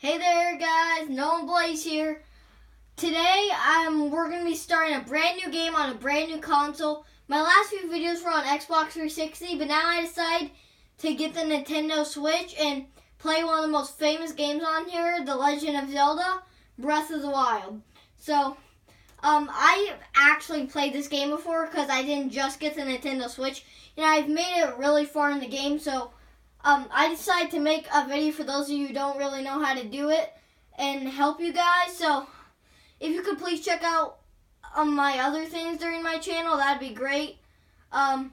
Hey there guys, Nolan Blaze here. Today we're going to be starting a brand new game on a brand new console. My last few videos were on Xbox 360, but now I decided to get the Nintendo Switch and play one of the most famous games on here, The Legend of Zelda, Breath of the Wild. So, I actually played this game before because I didn't just get the Nintendo Switch. You know, I've made it really far in the game, so I decided to make a video for those of you who don't really know how to do it and help you guys. So if you could please check out my other things during my channel, that'd be great. Hold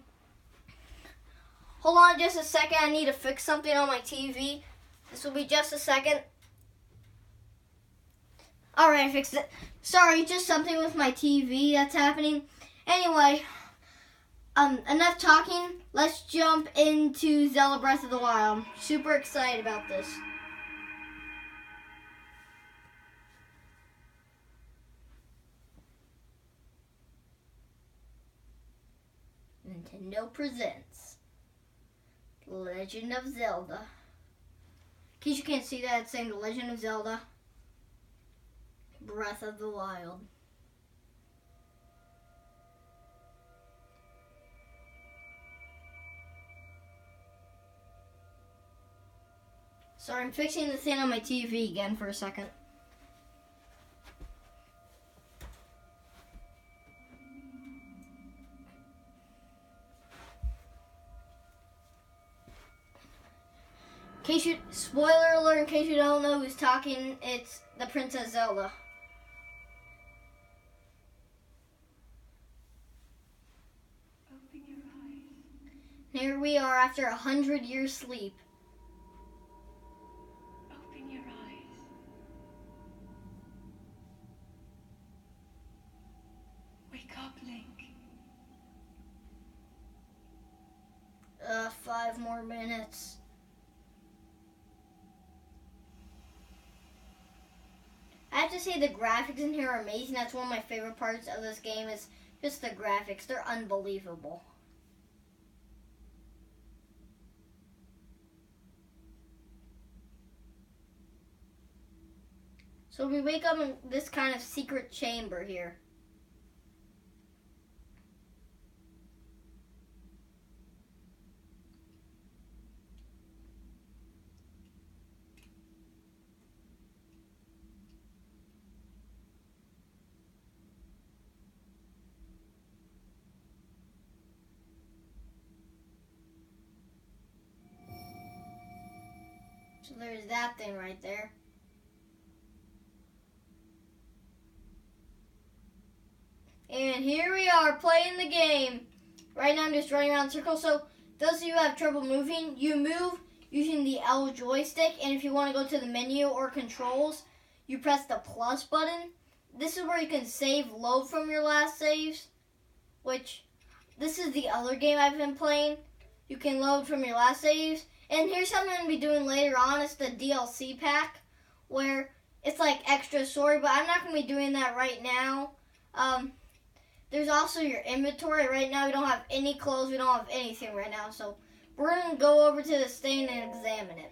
on just a second. I need to fix something on my TV. This will be just a second. Alright, I fixed it. Sorry, just something with my TV that's happening. Anyway, enough talking. Let's jump into Zelda-Breath of the Wild. I'm super excited about this. Nintendo presents The Legend of Zelda. In case you can't see that, it's saying The Legend of Zelda, Breath of the Wild. Sorry, I'm fixing the thing on my TV again for a second. Spoiler alert, in case you don't know who's talking, it's the Princess Zelda. Open your eyes. And here we are after 100 years sleep. Open your eyes. Wake up, Link. 5 more minutes. I have to say the graphics in here are amazing. That's one of my favorite parts of this game is just the graphics. They're unbelievable. So we wake up in this kind of secret chamber here. So there's that thing right there. And here we are playing the game. Right now I'm just running around in circles. So those of you who have trouble moving, you move using the L joystick. And if you want to go to the menu or controls, you press the plus button. This is where you can save load from your last saves. Which, this is the other game I've been playing. You can load from your last saves. And here's something I'm going to be doing later on. It's the DLC pack. Where it's like extra story. But I'm not going to be doing that right now. There's also your inventory. Right now we don't have any clothes. We don't have anything right now. So we're going to go over to the stand and examine it.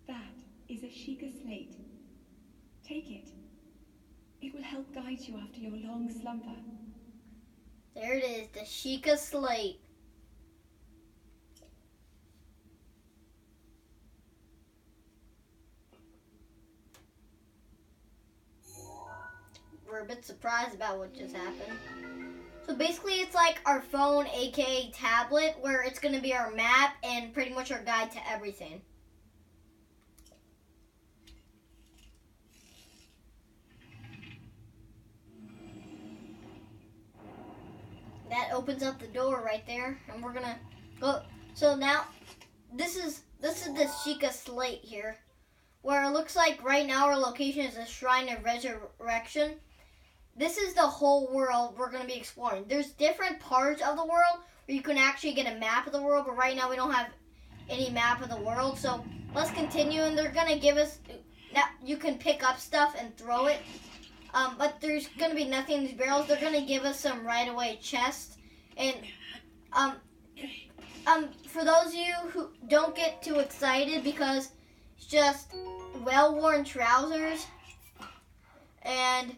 That is a Sheikah slate. Take it. It will help guide you after your long slumber. There it is, the Sheikah slate. We're a bit surprised about what just happened. So basically it's like our phone, aka tablet, where it's going to be our map and pretty much our guide to everything. That opens up the door right there, and we're gonna go. So now, this is the Sheikah slate here, where it looks like right now our location is a Shrine of Resurrection. This is the whole world we're gonna be exploring. There's different parts of the world where you can actually get a map of the world, but right now we don't have any map of the world. So let's continue, and they're gonna give us. Now you can pick up stuff and throw it. But there's gonna be nothing in these barrels. They're gonna give us some right away chests. And for those of you who don't get too excited because it's just well-worn trousers and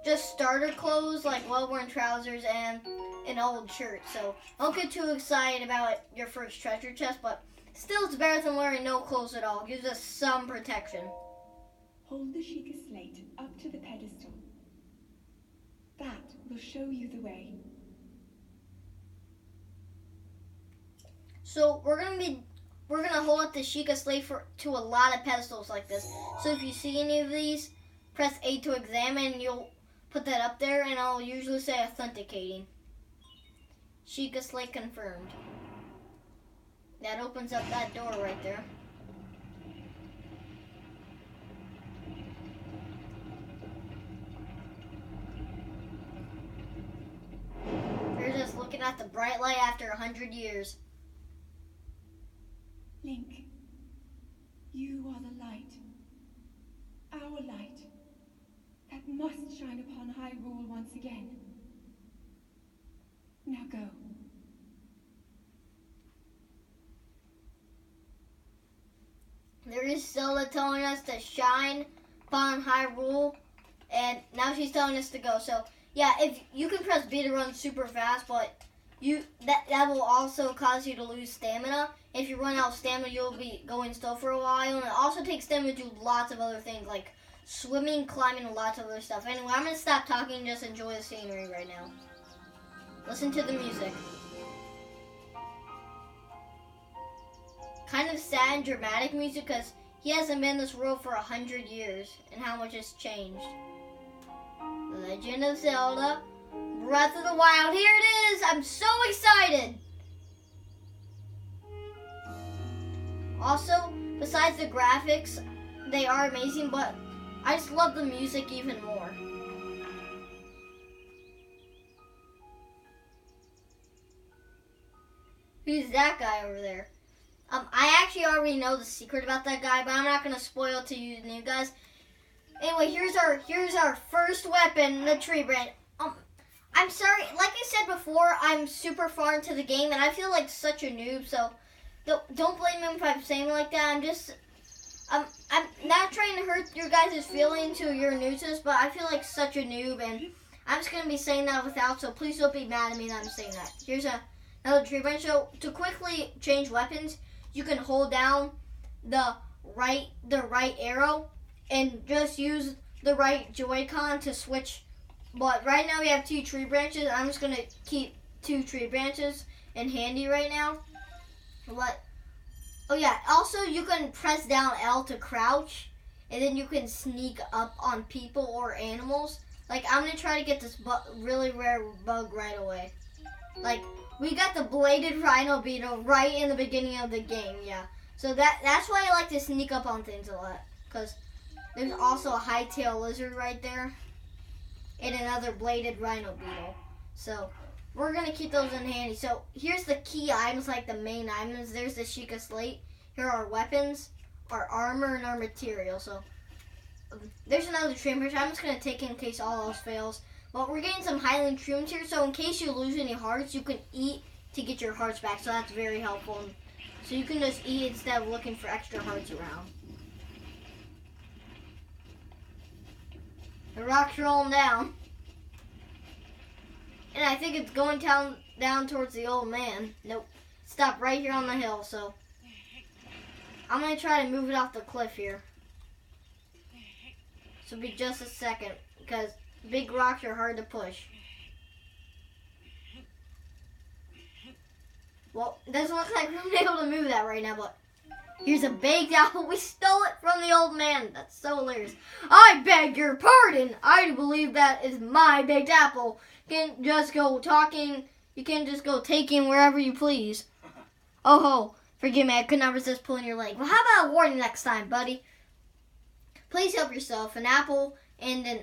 just starter clothes like well-worn trousers and an old shirt. So don't get too excited about your first treasure chest, but still it's better than wearing no clothes at all. It gives us some protection. Hold the Sheikah slate up to the pedestal. That will show you the way. So we're gonna hold up the Sheikah slate to a lot of pedestals like this. So if you see any of these, press A to examine and you'll put that up there and I'll usually say authenticating. Sheikah slate confirmed. That opens up that door right there. We're just looking at the bright light after 100 years. Link, you are the light. Our light. That must shine upon Hyrule once again. Now go. There is Zelda telling us to shine upon Hyrule, and now she's telling us to go. So yeah, if you can press B to run super fast, but that will also cause you to lose stamina. If you run out of stamina, you'll be going still for a while, and it also takes stamina to do lots of other things like swimming, climbing, and lots of other stuff. Anyway, I'm gonna stop talking and just enjoy the scenery right now. Listen to the music. Kind of sad and dramatic music because he hasn't been in this world for 100 years and how much has changed. The Legend of Zelda, Breath of the Wild. Here it is! I'm so excited! Also, besides the graphics, they are amazing, but I just love the music even more. Who's that guy over there? I actually already know the secret about that guy, but I'm not gonna spoil it to you new guys. Anyway, here's our first weapon, the tree branch. I'm sorry, like I said before, I'm super far into the game, and I feel like such a noob. So don't blame me if I'm saying like that. I'm not trying to hurt your guys' feelings who you're new to this, but I feel like such a noob, and I'm just gonna be saying that without. So please don't be mad at me that I'm saying that. Here's another tree branch. So to quickly change weapons, you can hold down the right arrow and just use the right Joy-Con to switch. But right now we have 2 tree branches. I'm just gonna keep 2 tree branches in handy right now. Oh yeah, also you can press down L to crouch, and then you can sneak up on people or animals. Like, I'm gonna try to get this really rare bug right away. Like, we got the bladed rhino beetle right in the beginning of the game, yeah. So that's why I like to sneak up on things a lot, because there's also a high-tailed lizard right there, and another bladed rhino beetle. So we're gonna keep those in handy. So here's the key items, like the main items. There's the Sheikah slate. Here are our weapons, our armor, and our material. So there's another tree branch. I'm just gonna take it in case all else fails. But we're getting some Highland shrooms here, so in case you lose any hearts, you can eat to get your hearts back. So that's very helpful. So you can just eat instead of looking for extra hearts around. The rock's rolling down. And I think it's going down towards the old man. Nope. Stop right here on the hill, so I'm going to try to move it off the cliff here. So be just a second, because big rocks are hard to push. Well, it doesn't look like we're able to move that right now, but here's a baked apple. We stole it from the old man. That's so hilarious. I beg your pardon. I believe that is my baked apple. You can't just go talking. You can't just go taking wherever you please. Oh ho. Forgive me. I could not resist pulling your leg. Well, how about a warning next time, buddy? Please help yourself. An apple and an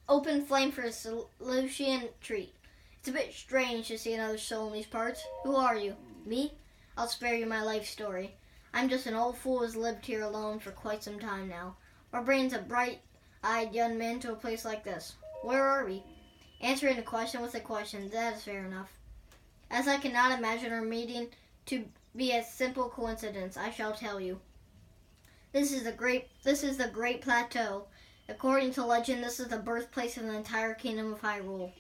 open flame for a solution treat. It's a bit strange to see another soul in these parts. Who are you? Me? I'll spare you my life story. I'm just an old fool who's lived here alone for quite some time now. My brain's a bright eyed young men to a place like this? Where are we? Answering the question with a question. That is fair enough. As I cannot imagine our meeting to be a simple coincidence, I shall tell you. This is the Great Plateau. According to legend, this is the birthplace of the entire kingdom of Hyrule.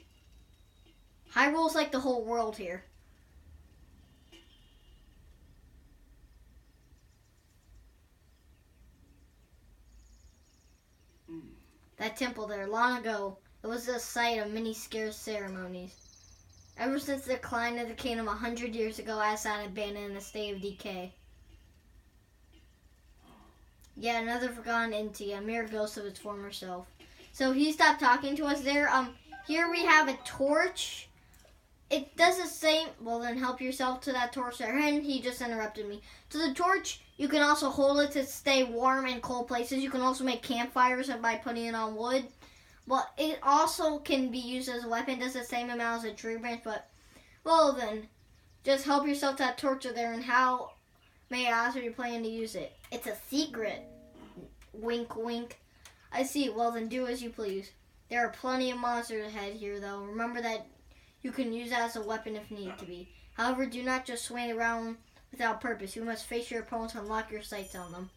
Hyrule's like the whole world here. That temple there, long ago, it was the site of many scarce ceremonies. Ever since the decline of the kingdom 100 years ago, I sat abandoned in a state of decay. Yet another forgotten entity, a mere ghost of its former self. So he stopped talking to us there. Here we have a torch. It does the same. Well, then help yourself to that torch there. And he just interrupted me. So the torch, you can also hold it to stay warm in cold places. You can also make campfires by putting it on wood. Well, it also can be used as a weapon. It does the same amount as a tree branch, but, well then, just help yourself to that torch there. And how may I ask if you're planning to use it? It's a secret. Wink, wink. I see. Well, then do as you please. There are plenty of monsters ahead here, though. Remember that you can use that as a weapon if need to be. However, do not just swing around without purpose. You must face your opponents and lock your sights on them.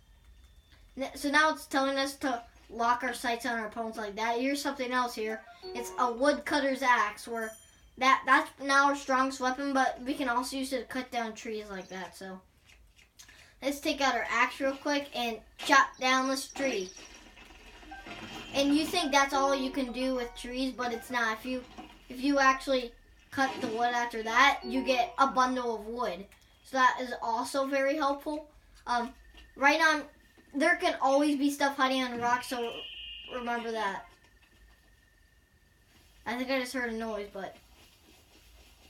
So now it's telling us to lock our sights on our opponents like that. Here's something else here. It's a woodcutter's axe, where that's now our strongest weapon, but we can also use it to cut down trees like that. So let's take out our axe real quick and chop down this tree. And you think that's all you can do with trees, but it's not. If you actually cut the wood after that, you get a bundle of wood. So that is also very helpful. Right now, there can always be stuff hiding on rocks, so remember that. I think I just heard a noise, but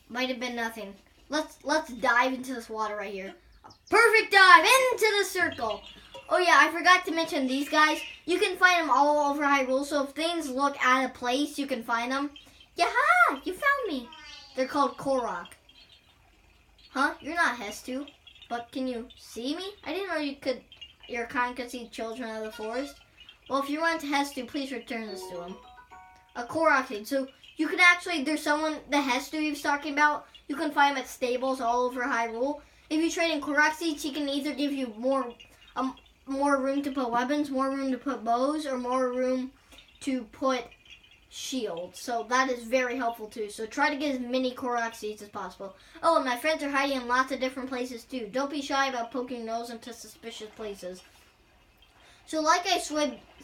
might have been nothing. Let's dive into this water right here. A perfect dive into the circle. Oh yeah, I forgot to mention these guys. You can find them all over Hyrule, so if things look out of place, you can find them. Yaha! You found me. They're called Korok. Huh? You're not Hestu, but can you see me? I didn't know your kind could see children of the forest. Well, if you run to Hestu, please return this to him. A Korok seed. So you can actually, there's someone, the Hestu he was talking about, you can find him at stables all over Hyrule. If you trade in Korok seeds, he can either give you more room to put weapons, more room to put bows, or more room to put shields. So that is very helpful too. So try to get as many Korok seeds as possible. Oh, and my friends are hiding in lots of different places too. Don't be shy about poking your nose into suspicious places. So like I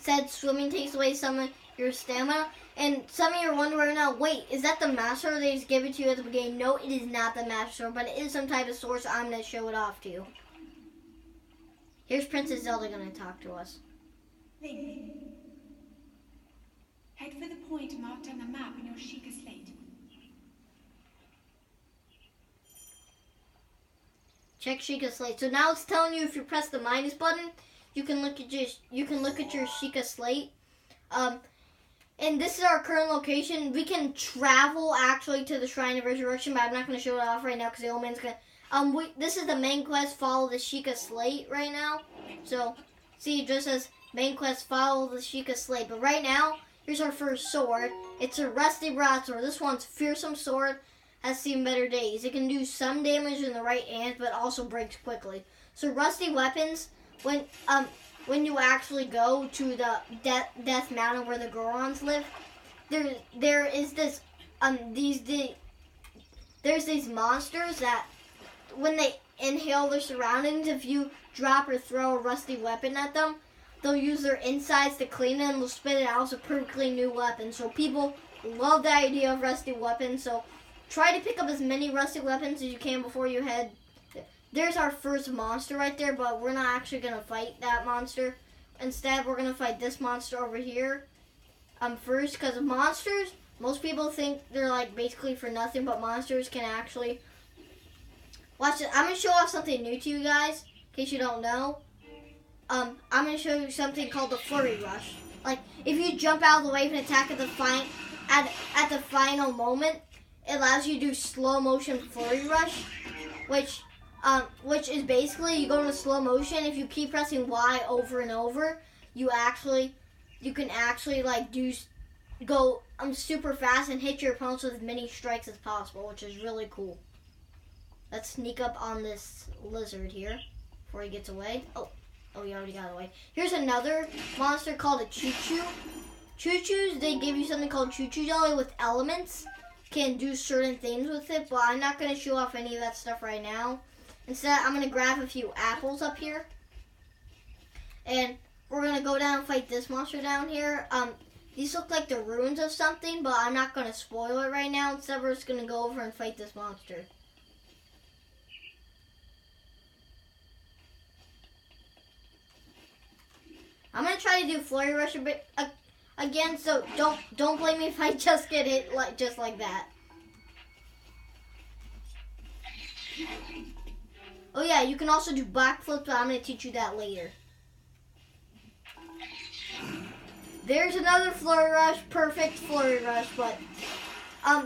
said, swimming takes away some of your stamina. And some of you are wondering now, wait, is that the Master Sword they just gave it to you at the beginning? No, it is not the Master Sword, but it is some type of sword, so I'm going to show it off to you. Here's Princess Zelda going to talk to us. Link. Head for the point marked on the map in your Sheikah slate. Check Sheikah slate. So now it's telling you if you press the minus button, you can look at your Sheikah slate. And this is our current location. We can travel actually to the Shrine of Resurrection, but I'm not going to show it off right now because the old man's going to. This is the main quest. Follow the Sheikah slate right now. So see, it just says main quest. Follow the Sheikah slate. But right now, here's our first sword. It's a rusty broadsword. This one's fearsome sword. Has seen better days. It can do some damage in the right hand, but also breaks quickly. So rusty weapons, when you actually go to the Death Mountain where the Gorons live, there's these monsters that when they inhale their surroundings, if you drop or throw a rusty weapon at them, they'll use their insides to clean it and they'll spit it out as a perfectly new weapon. So people love the idea of rusty weapons. So try to pick up as many rusty weapons as you can before you head. There's our first monster right there, but we're not actually going to fight that monster. Instead, we're going to fight this monster over here first, because monsters, most people think they're like basically for nothing, but monsters can actually... Watch it. I'm going to show off something new to you guys, in case you don't know. I'm going to show you something called the Flurry Rush. Like, if you jump out of the way and attack at the final moment, it allows you to do slow motion Flurry Rush, which is basically you go into slow motion. If you keep pressing Y over and over, you actually you can actually like go super fast and hit your opponents with as many strikes as possible, which is really cool. Let's sneak up on this lizard here before he gets away. Oh, he already got away. Here's another monster called a choo-choo. Choo-choos, they give you something called choo-choo jelly with elements. Can do certain things with it, but I'm not going to show off any of that stuff right now. Instead, I'm going to grab a few apples up here. And we're going to go down and fight this monster down here. These look like the ruins of something, but I'm not going to spoil it right now. Instead, we're just going to go over and fight this monster. I'm going to try to do Flurry Rush a bit again, so don't blame me if I just get hit just like that. Oh yeah, you can also do backflips, but I'm going to teach you that later. There's another Flurry Rush, perfect Flurry Rush, but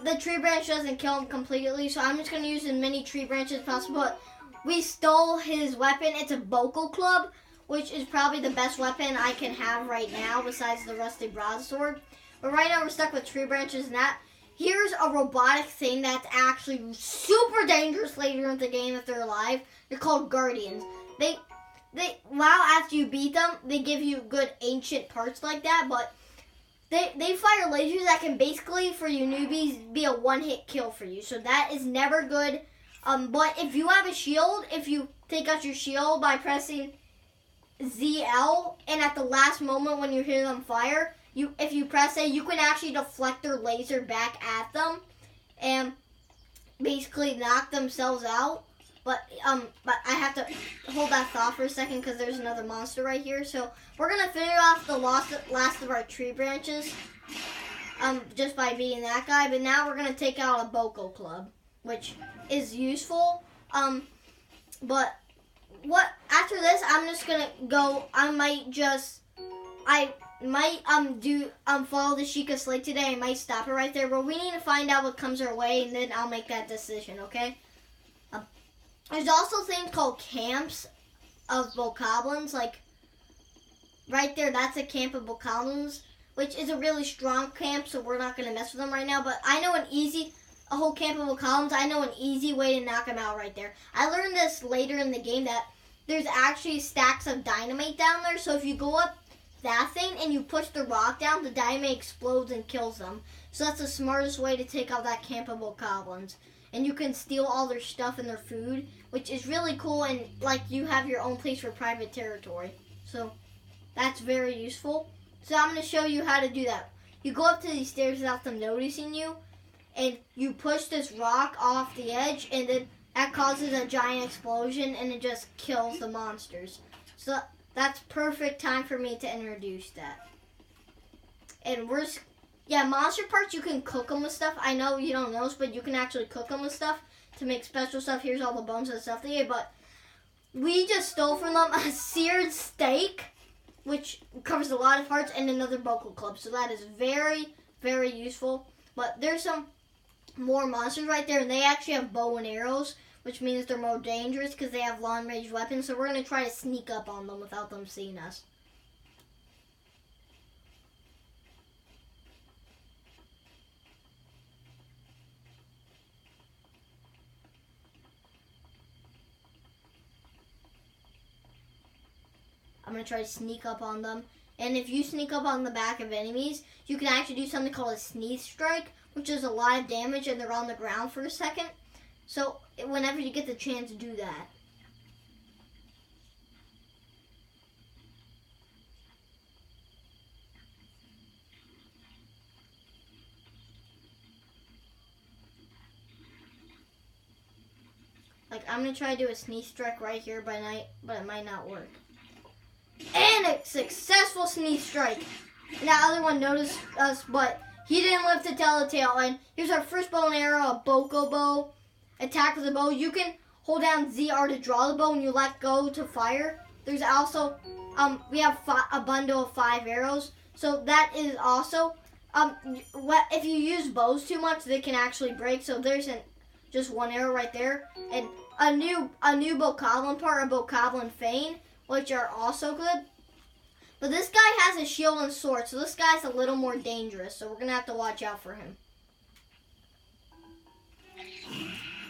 the tree branch doesn't kill him completely, so I'm just going to use as many tree branches as possible. But we stole his weapon. It's a vocal club, which is probably the best weapon I can have right now besides the rusty broadsword. But right now we're stuck with tree branches and that. Here's a robotic thing that's actually super dangerous later in the game if they're alive. They're called guardians. After you beat them, they give you good ancient parts like that, but they fire lasers that can basically, for you newbies, be a one-hit kill for you. So that is never good. But if you have a shield, if you take out your shield by pressing ZL, and at the last moment when you hear them fire, if you press A, you can actually deflect their laser back at them and basically knock themselves out. But I have to hold that thought for a second because there's another monster right here. So we're gonna finish off the last of our tree branches, just by beating that guy. But now we're gonna take out a Boko Club, which is useful. But after this, I'm just gonna go. I might follow the Sheikah Slate today. I might stop it right there, but we need to find out what comes our way, and then I'll make that decision. Okay. There's also things called camps of bokoblins, like right there, that's a camp of bokoblins, which is a really strong camp, so we're not going to mess with them right now. But I know a whole camp of bokoblins, I know an easy way to knock them out right there. I learned this later in the game that there's actually stacks of dynamite down there, so if you go up that thing and you push the rock down, the dynamite explodes and kills them. So that's the smartest way to take out that camp of bokoblins. And you can steal all their stuff and their food, which is really cool, and like you have your own place for private territory. So that's very useful. So I'm going to show you how to do that. You go up to these stairs without them noticing you, and you push this rock off the edge, and then that causes a giant explosion, and it just kills the monsters. So that's perfect time for me to introduce that. And monster parts, you can cook them with stuff. I know you don't know this, but you can actually cook them with stuff to make special stuff. Here's all the bones and stuff they ate, but we just stole from them a seared steak, which covers a lot of parts, and another vocal club. So that is very, very useful. But there's some more monsters right there, and they actually have bow and arrows, which means they're more dangerous because they have long-range weapons. So we're going to try to sneak up on them without them seeing us. I'm going to try to sneak up on them. And if you sneak up on the back of enemies, you can actually do something called a sneeze strike, which is a lot of damage and they're on the ground for a second. So whenever you get the chance, do that. Like, I'm going to try to do a sneeze strike right here, but it might not work. And a successful sneeze strike. And that other one noticed us, but he didn't live to tell the tale. And here's our first bow and arrow, a Boko bow. Attack with the bow. You can hold down ZR to draw the bow and you let go to fire. There's also, we have a bundle of 5 arrows. So that is also, if you use bows too much, they can actually break. So there's just 1 arrow right there. And a new bokoblin part, a bokoblin feign, which are also good. But this guy has a shield and sword, so this guy's a little more dangerous, so we're going to have to watch out for him.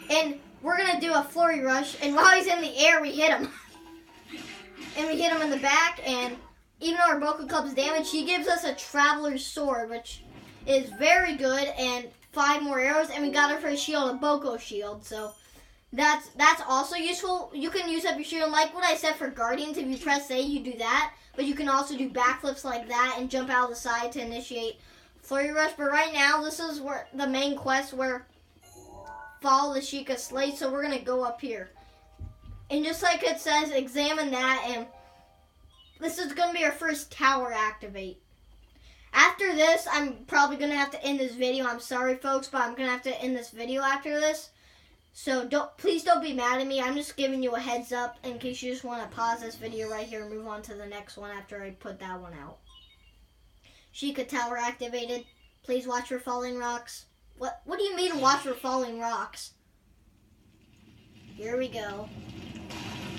And we're going to do a flurry rush, and while he's in the air, we hit him. And we hit him in the back, and even though our Boko Club's damage, he gives us a Traveler's Sword, which is very good, and 5 more arrows, and we got our first shield, a Boko Shield, so that's also useful. You can use up your shield, like what I said for Guardians, if you press A, you do that, but you can also do backflips like that and jump out of the side to initiate Flurry Rush, but right now, this is where the main quest where follow the Sheikah Slate, so we're going to go up here. And just like it says, examine that, and this is going to be our first tower activate. After this, I'm probably going to have to end this video. I'm sorry, folks, but I'm going to have to end this video after this. So please don't be mad at me. I'm just giving you a heads up in case you just want to pause this video right here and move on to the next one after I put that one out. Sheikah Tower activated. Please watch for falling rocks. What do you mean watch for falling rocks? Here we go.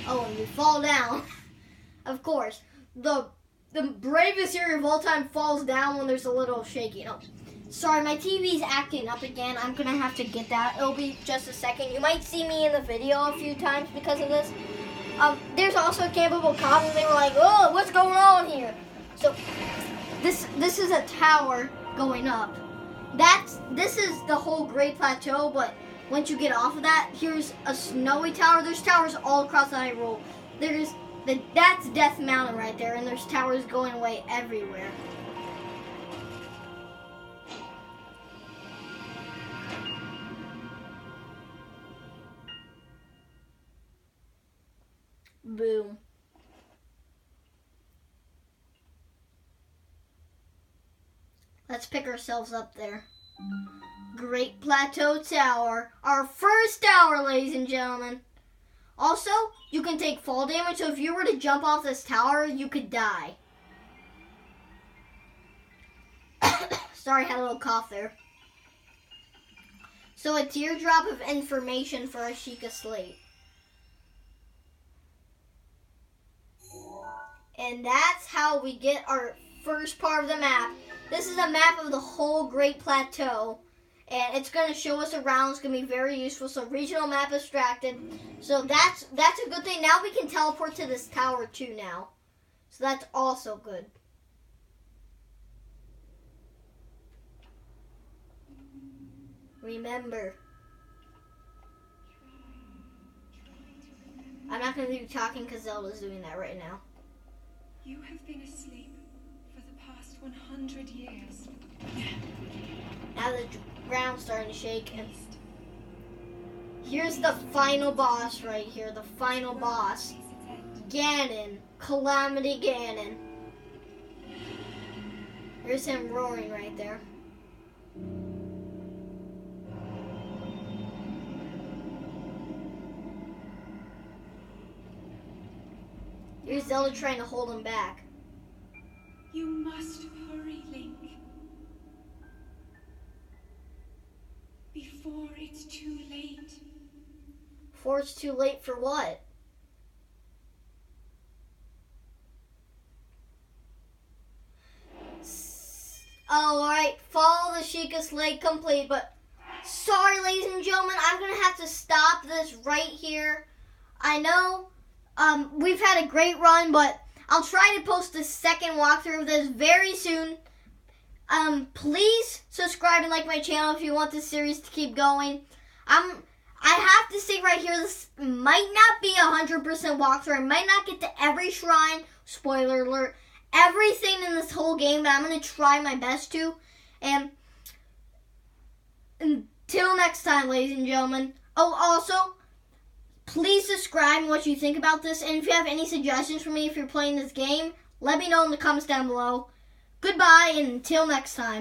Oh, and we fall down. Of course. The bravest hero of all time falls down when there's a little shaking. Oh, sorry, my TV's acting up again. I'm going to have to get that. It'll be just a second. You might see me in the video a few times because of this. There's also a campable comment, and they were like, oh, what's going on here? So, this is a tower going up. This is the whole Great Plateau, but once you get off of that, here's a snowy tower. There's towers all across the Hyrule. That's Death Mountain right there, and there's towers going away everywhere. Boom. Let's pick ourselves up there. Great Plateau Tower. Our first tower, ladies and gentlemen. Also, you can take fall damage, so if you were to jump off this tower, you could die. Sorry, I had a little cough there. So a teardrop of information for a Sheikah Slate. And that's how we get our first part of the map. This is a map of the whole Great Plateau. And it's going to show us around. It's going to be very useful. So regional map extracted. So that's a good thing. Now we can teleport to this tower too now. So that's also good. Remember. I'm not going to do talking because Zelda's doing that right now. You have been asleep for the past 100 years. Now the ground's starting to shake. And here's the final boss right here. The final boss. Ganon. Calamity Ganon. There's him roaring right there. Here's Zelda trying to hold him back. You must hurry, Link. Before it's too late. Before it's too late for what? Oh, alright. Follow the Sheikah Slate complete, but sorry, ladies and gentlemen, I'm going to have to stop this right here. I know we've had a great run, but I'll try to post the second walkthrough of this very soon. Please subscribe and like my channel if you want this series to keep going. I have to say right here, this might not be 100% walkthrough. I might not get to every shrine, spoiler alert, everything in this whole game, but I'm going to try my best to. And until next time, ladies and gentlemen. Oh, also, please subscribe what you think about this. And if you have any suggestions for me if you're playing this game, let me know in the comments down below. Goodbye, and until next time.